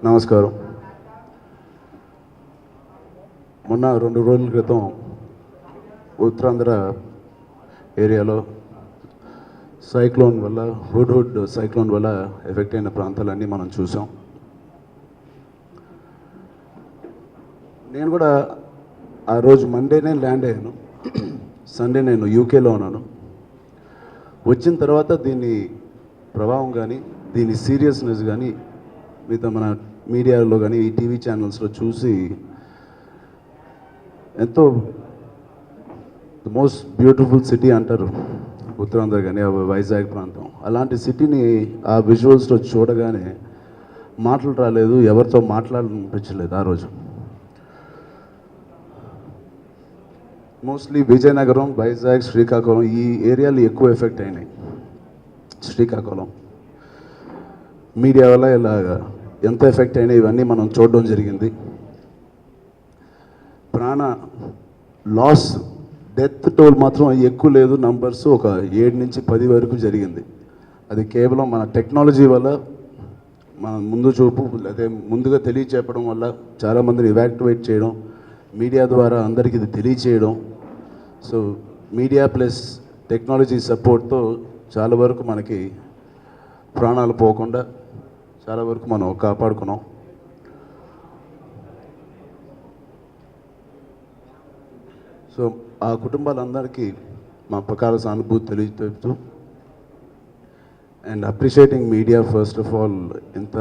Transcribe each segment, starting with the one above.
నమస్కారం. మొన్న 2 రోజుల క్రితం ఉత్తరాంధ్ర ఏరియాలో సైక్లోన్ వల్ల హుడ్ సైక్లోన్ వల్ల ఎఫెక్ట్ అయిన ప్రాంతాలన్నీ మనం చూసాం. నేను కూడా ఆ రోజు మండేనే ల్యాండ్ అయ్యాను. సండే నేను యూకేలో ఉన్నాను. వచ్చిన తర్వాత దీని ప్రభావం కానీ దీని సీరియస్నెస్ కానీ మిగతా మన మీడియాలో కానీ ఈ టీవీ ఛానల్స్లో చూసి ఎంతో ద మోస్ట్ బ్యూటిఫుల్ సిటీ అంటారు ఉత్తరాంధ్ర కానీ వైజాగ్ ప్రాంతం. అలాంటి సిటీని ఆ విజువల్స్లో చూడగానే మాటలు రాలేదు, ఎవరితో మాట్లాడాలనిపించలేదు. ఆ రోజు మోస్ట్లీ విజయనగరం, వైజాగ్, శ్రీకాకుళం ఈ ఏరియాలు ఎక్కువ ఎఫెక్ట్ అయినాయి. శ్రీకాకుళం మీడియా వల్ల ఇలాగా ఎంత ఎఫెక్ట్ అయినా ఇవన్నీ మనం చూడడం జరిగింది. ప్రాణ లాస్, డెత్ టోల్ మాత్రం ఎక్కువ లేదు. నంబర్స్ ఒక 7 నుంచి 10 వరకు జరిగింది. అది కేవలం మన టెక్నాలజీ వల్ల, మన ముందు చూపు అదే ముందుగా తెలియచేపడం వల్ల, చాలామందిని ఇవాక్యువేట్ చేయడం, మీడియా ద్వారా అందరికీ ఇది తెలియచేయడం. సో మీడియా ప్లస్ టెక్నాలజీ సపోర్ట్తో చాలా వరకు మనకి ప్రాణాలు పోకుండా చాలా వరకు మనం కాపాడుకున్నాం. సో ఆ కుటుంబాలందరికీ మా ప్రకార సానుభూతి తెలియజేస్తూ and appreciating media first of all ఎంత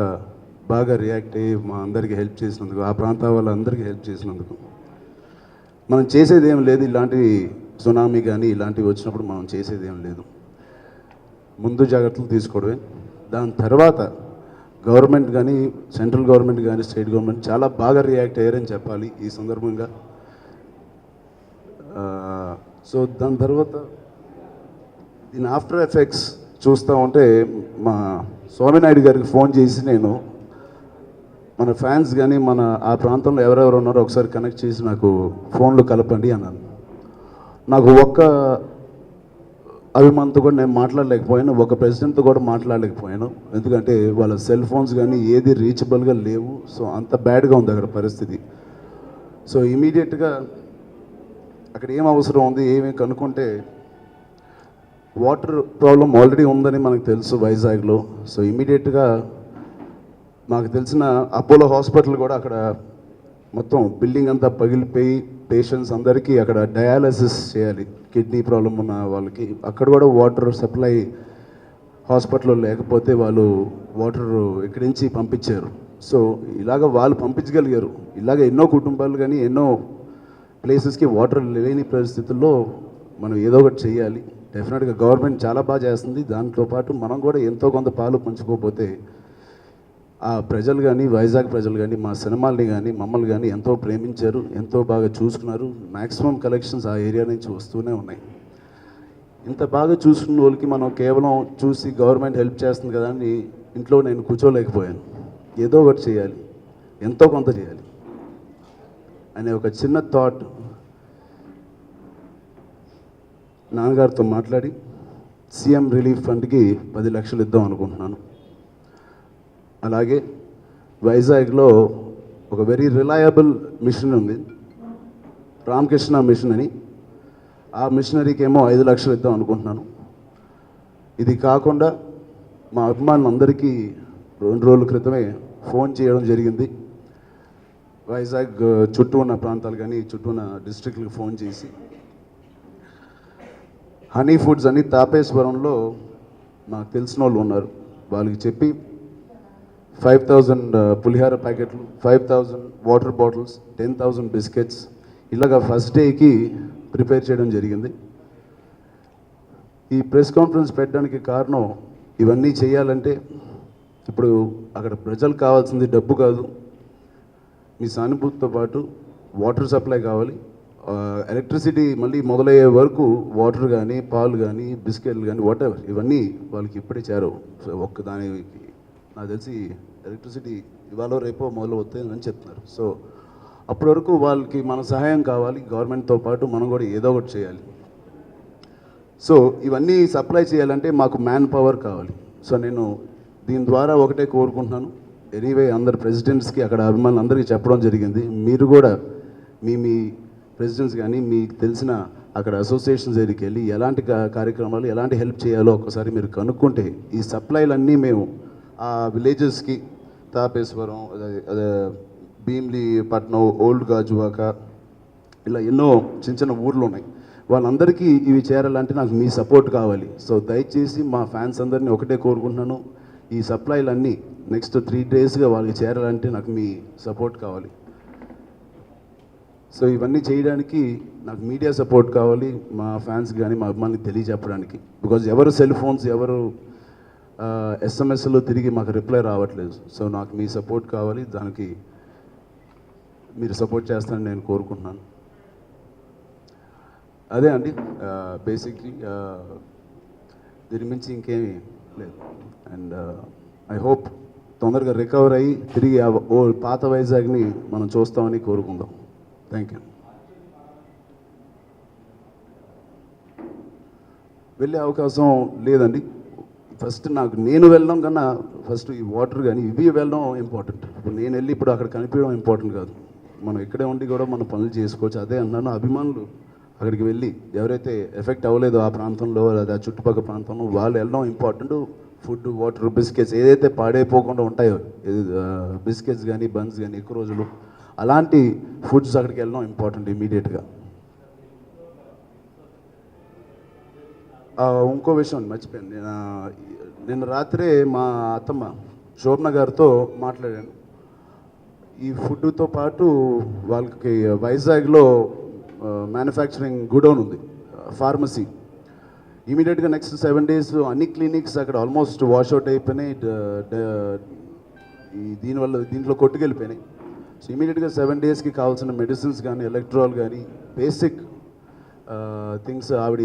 బాగా రియాక్ట్ అయ్యి మా అందరికీ హెల్ప్ చేసినందుకు, ఆ ప్రాంతాల వాళ్ళందరికీ హెల్ప్ చేసినందుకు. మనం చేసేది ఏం లేదు, ఇలాంటి సునామీ కానీ ఇలాంటివి వచ్చినప్పుడు మనం చేసేది ఏం లేదు, ముందు జాగ్రత్తలు తీసుకోవడమే. దాని తర్వాత గవర్నమెంట్ కానీ, సెంట్రల్ గవర్నమెంట్ కానీ, స్టేట్ గవర్నమెంట్ చాలా బాగా రియాక్ట్ అయ్యారని చెప్పాలి ఈ సందర్భంగా. సో దాని తర్వాత దీని ఆఫ్టర్ ఎఫెక్ట్స్ చూస్తూ ఉంటే మా స్వామినాయుడు గారికి ఫోన్ చేసి నేను మన ఫ్యాన్స్ కానీ మన ఆ ప్రాంతంలో ఎవరెవరు ఉన్నారో ఒకసారి కనెక్ట్ చేసి నాకు ఫోన్లో కలపండి అన్నాను. నాకు ఒక్క అభిమానంతో కూడా నేను మాట్లాడలేకపోయాను, ఒక ప్రెసిడెంట్తో కూడా మాట్లాడలేకపోయాను. ఎందుకంటే వాళ్ళ సెల్ ఫోన్స్ కానీ ఏది రీచబుల్గా లేవు. సో అంత బ్యాడ్గా ఉంది అక్కడ పరిస్థితి. సో ఇమీడియట్గా అక్కడ ఏం అవసరం ఉంది ఏమి కనుక్కుంటే వాటర్ ప్రాబ్లం ఆల్రెడీ ఉందని మనకు తెలుసు వైజాగ్లో. సో ఇమీడియట్గా మాకు తెలిసిన అపోలో హాస్పిటల్ కూడా అక్కడ మొత్తం బిల్డింగ్ అంతా పగిలిపోయి పేషెంట్స్ అందరికీ అక్కడ డయాలసిస్ చేయాలి, కిడ్నీ ప్రాబ్లం ఉన్న వాళ్ళకి. అక్కడ కూడా వాటర్ సప్లై హాస్పిటల్లో లేకపోతే వాళ్ళు వాటర్ ఇక్కడి నుంచి పంపించారు. సో ఇలాగ వాళ్ళు పంపించగలిగారు. ఇలాగ ఎన్నో కుటుంబాలు కానీ ఎన్నో ప్లేసెస్కి వాటర్ లేని పరిస్థితుల్లో మనం ఏదో ఒకటి చేయాలి. డెఫినెట్గా గవర్నమెంట్ చాలా బాగా చేస్తుంది. దాంతో పాటు మనం కూడా ఎంతో కొంత పాలు పంచుకోకపోతే ఆ ప్రజలు కానీ, వైజాగ్ ప్రజలు కానీ మా సినిమాల్ని కానీ మమ్మల్ని కానీ ఎంతో ప్రేమించారు, ఎంతో బాగా చూసుకున్నారు. మ్యాక్సిమం కలెక్షన్స్ ఆ ఏరియా నుంచి వస్తూనే ఉన్నాయి. ఇంత బాగా చూసుకున్న వాళ్ళకి మనం కేవలం చూసి గవర్నమెంట్ హెల్ప్ చేస్తుంది కదా అని ఇంట్లో నేను కూర్చోలేకపోయాను. ఏదో ఒకటి చేయాలి, ఎంతో కొంత చేయాలి అనే ఒక చిన్న థాట్ నాన్నగారితో మాట్లాడి సీఎం రిలీఫ్ ఫండ్కి 10 లక్షలు ఇద్దాం అనుకుంటున్నాను. అలాగే వైజాగ్లో ఒక వెరీ రిలయబుల్ మిషన్ ఉంది, రామకృష్ణ మిషన్ అని. ఆ మిషనరీకి ఏమో 5 లక్షలు ఇద్దాం అనుకుంటున్నాను. ఇది కాకుండా మా అభిమానులందరికీ 2 రోజుల క్రితమే ఫోన్ చేయడం జరిగింది. వైజాగ్ చుట్టూ ఉన్న ప్రాంతాలు కానీ చుట్టూ ఉన్న డిస్ట్రిక్ట్లకు ఫోన్ చేసి హనీ ఫుడ్స్ అని తాపేశ్వరంలో నాకు తెలిసిన వాళ్ళు ఉన్నారు, వాళ్ళకి చెప్పి 5,000 పులిహార ప్యాకెట్లు, 5,000 వాటర్ బాటిల్స్, 10,000 బిస్కెట్స్ ఇలాగా ఫస్ట్ డేకి ప్రిపేర్ చేయడం జరిగింది. ఈ ప్రెస్ కాన్ఫరెన్స్ పెట్టడానికి కారణం ఇవన్నీ చేయాలంటే ఇప్పుడు అక్కడ ప్రజలకు కావాల్సింది డబ్బు కాదు, మీ సానుభూతితో పాటు వాటర్ సప్లై కావాలి. ఎలక్ట్రిసిటీ మళ్ళీ మొదలయ్యే వరకు వాటర్ కానీ, పాలు కానీ, బిస్కెట్లు కానీ, వాటెవర్ ఇవన్నీ వాళ్ళకి ఇప్పుడే చేరవు. సో దానికి నాకు తెలిసి ఎలక్ట్రిసిటీ ఇవాళ రేపో మొదలు వస్తాయని చెప్తున్నారు. సో అప్పటి వరకు వాళ్ళకి మన సహాయం కావాలి. గవర్నమెంట్తో పాటు మనం కూడా ఏదో ఒకటి చేయాలి. సో ఇవన్నీ సప్లై చేయాలంటే మాకు మ్యాన్ పవర్ కావాలి. సో నేను దీని ద్వారా ఒకటే కోరుకుంటున్నాను, ఎనీవే అందరు ప్రెసిడెంట్స్కి అక్కడ అభిమానులు అందరికీ చెప్పడం జరిగింది. మీరు కూడా మీ ప్రెసిడెంట్స్ కానీ మీకు తెలిసిన అక్కడ అసోసియేషన్స్ దగ్గరికి వెళ్ళి ఎలాంటి కార్యక్రమాలు ఎలాంటి హెల్ప్ చేయాలో ఒకసారి మీరు కనుక్కుంటే ఈ సప్లైలన్నీ మేము ఆ విలేజెస్కి తాపేశ్వరం, అదే భీమ్లీ పట్నం, ఓల్డ్ గాజువాక, ఇలా ఎన్నో చిన్న చిన్న ఊర్లు ఉన్నాయి. వాళ్ళందరికీ ఇవి చేరాలంటే నాకు మీ సపోర్ట్ కావాలి. సో దయచేసి మా ఫ్యాన్స్ అందరినీ ఒకటే కోరుకుంటున్నాను, ఈ సప్లైలన్నీ నెక్స్ట్ 3 డేస్గా వాళ్ళకి చేరాలంటే నాకు మీ సపోర్ట్ కావాలి. సో ఇవన్నీ చేయడానికి నాకు మీడియా సపోర్ట్ కావాలి, మా ఫ్యాన్స్ కానీ మా అభిమానులకు తెలియజెప్పడానికి. బికాజ్ ఎవరు సెల్ ఫోన్స్, ఎవరు ఎస్ఎంఎస్లో తిరిగి మాకు రిప్లై రావట్లేదు. సో నాకు మీ సపోర్ట్ కావాలి, దానికి మీరు సపోర్ట్ చేస్తారని నేను కోరుకుంటున్నాను. అదే అండి బేసిక్లీ, దీని మించి ఇంకేమీ లేదు. అండ్ ఐ హోప్ తొందరగా రికవర్ అయ్యి తిరిగి ఓ పాత వైజాగ్ని మనం చూస్తామని కోరుకుందాం. Thank you. వెళ్ళే అవకాశం లేదండి. ఫస్ట్ నాకు నేను వెళ్ళడం కన్నా ఫస్ట్ ఈ వాటర్ కానీ ఇవి వెళ్ళడం ఇంపార్టెంట్. ఇప్పుడు నేను వెళ్ళి ఇప్పుడు అక్కడ కనిపించడం ఇంపార్టెంట్ కాదు, మనం ఇక్కడే ఉండి కూడా మనం పనులు చేసుకోవచ్చు. అదే అన్నాను, అభిమానులు అక్కడికి వెళ్ళి ఎవరైతే ఎఫెక్ట్ అవ్వలేదో ఆ ప్రాంతంలో లేదా ఆ చుట్టుపక్కల ప్రాంతంలో వాళ్ళు వెళ్ళడం ఇంపార్టెంట్. ఫుడ్, వాటర్, బిస్కెట్స్ ఏదైతే పాడైపోకుండా ఉంటాయో, బిస్కెట్స్ కానీ బన్స్ కానీ ఎక్కువ రోజులు అలాంటి ఫుడ్స్ అక్కడికి వెళ్ళడం ఇంపార్టెంట్ ఇమీడియట్గా. ఇంకో విషయం మర్చిపోయాను, నిన్న రాత్రే మా అత్తమ్మ శోభన గారితో మాట్లాడాను. ఈ ఫుడ్తో పాటు వాళ్ళకి వైజాగ్లో మ్యానుఫ్యాక్చరింగ్ గుడౌన్ ఉంది, ఫార్మసీ. ఇమీడియట్గా నెక్స్ట్ 7 days అన్ని క్లినిక్స్ అక్కడ ఆల్మోస్ట్ వాష్అవుట్ అయిపోయినాయి, దీంట్లో కొట్టుకెళ్ళిపోయినాయి. సో ఇమీడియట్గా 7 daysకి కావాల్సిన మెడిసిన్స్ కానీ ఎలక్ట్రాల్ కానీ బేసిక్ థింగ్స్ ఆవిడ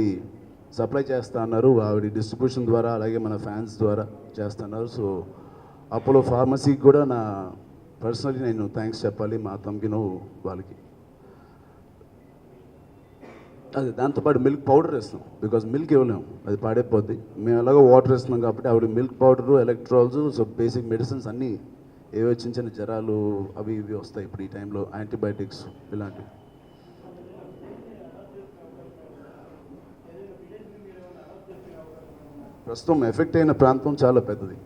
సప్లై చేస్తా అన్నారు. ఆవిడ డిస్ట్రిబ్యూషన్ ద్వారా అలాగే మన ఫ్యాన్స్ ద్వారా చేస్తున్నారు. సో అపోలో ఫార్మసీకి కూడా నా పర్సనలీ నేను థ్యాంక్స్ చెప్పాలి, మా తమ్ముకిను వాళ్ళకి. అదే దాంతోపాటు మిల్క్ పౌడర్ వేస్తాం, బికాజ్ మిల్క్ ఇవ్వలేము, అది పాడైపోద్ది. మేము ఎలాగో వాటర్ వేస్తున్నాం కాబట్టి ఆవిడ milk powder, electorals, so basic medicines అన్నీ ఏవో చిన్న చిన్న జ్వరాలు అవి ఇవి వస్తాయి ఇప్పుడు ఈ టైంలో, యాంటీబయాటిక్స్ ఇలాంటివి. ప్రస్తుతం ఎఫెక్ట్ అయిన ప్రాంతం చాలా పెద్దది,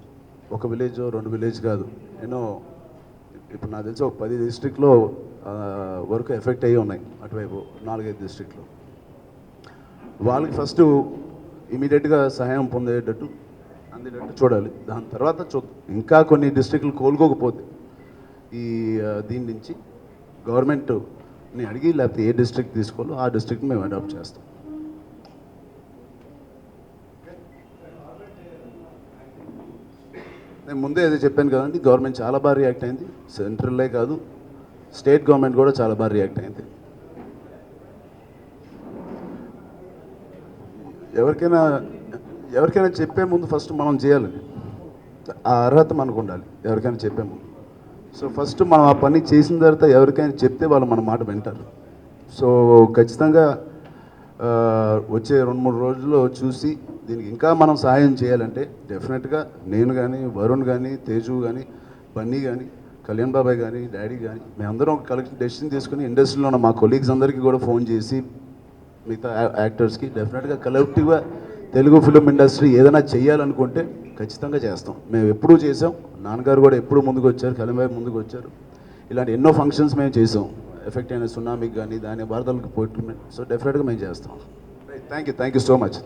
ఒక విలేజ్ 2 విలేజ్ కాదు, ఎన్నో. ఇప్పుడు నాకు తెలిసి ఒక 10 డిస్ట్రిక్ట్లో వరకు ఎఫెక్ట్ అయ్యి ఉన్నాయి, అటువైపు 4-5 డిస్ట్రిక్ట్లో. వాళ్ళకి ఫస్ట్ ఇమీడియట్గా సహాయం అందేటట్టు చూడాలి. దాని తర్వాత ఇంకా కొన్ని డిస్ట్రిక్ట్లు కోలుకోకపోతే ఈ దీని నుంచి గవర్నమెంట్ని అడిగి లేకపోతే ఏ డిస్ట్రిక్ట్ తీసుకోవాలో ఆ డిస్ట్రిక్ట్ని మేము అడాప్ట్ చేస్తాం. నేను ముందే అది చెప్పాను కదండి, గవర్నమెంట్ చాలా బాగా రియాక్ట్ అయింది. సెంట్రల్లే కాదు, స్టేట్ గవర్నమెంట్ కూడా చాలా బాగా రియాక్ట్ అయింది. ఎవరికైనా చెప్పే ముందు ఫస్ట్ మనం చేయాలండి, ఆ అర్హత మనకు ఉండాలి ఎవరికైనా చెప్పే ముందు. సో ఫస్ట్ మనం ఆ పని చేసిన తర్వాత ఎవరికైనా చెప్తే వాళ్ళు మన మాట వింటారు. సో ఖచ్చితంగా వచ్చే 2-3 రోజుల్లో చూసి దీనికి ఇంకా మనం సహాయం చేయాలంటే డెఫినెట్గా నేను కానీ, వరుణ్ కానీ, తేజు కానీ, బన్నీ కానీ, కళ్యాణ్ బాబాయ్ కానీ, డాడీ కానీ, మేమందరం ఒక కలెక్టివ్ డెసిషన్ తీసుకుని ఇండస్ట్రీలో ఉన్న మా కొలీగ్స్ అందరికీ కూడా ఫోన్ చేసి మిగతా యాక్టర్స్కి డెఫినెట్గా కలెక్టివ్గా తెలుగు ఫిలిం ఇండస్ట్రీ ఏదైనా చేయాలనుకుంటే ఖచ్చితంగా చేస్తాం. మేము ఎప్పుడూ చేసాం, నాన్నగారు కూడా ఎప్పుడు ముందుకు వచ్చారు, కళ్యాణ్ బాబాయ్ ముందుకు వచ్చారు. ఇలాంటి ఎన్నో ఫంక్షన్స్ మేము చేసాం, ఎఫెక్ట్ అయిన సునామీకి కానీ దాని వరదలకు పోతున్నాయి. సో డెఫినెట్గా మేము చేస్తాం. Thank you so much.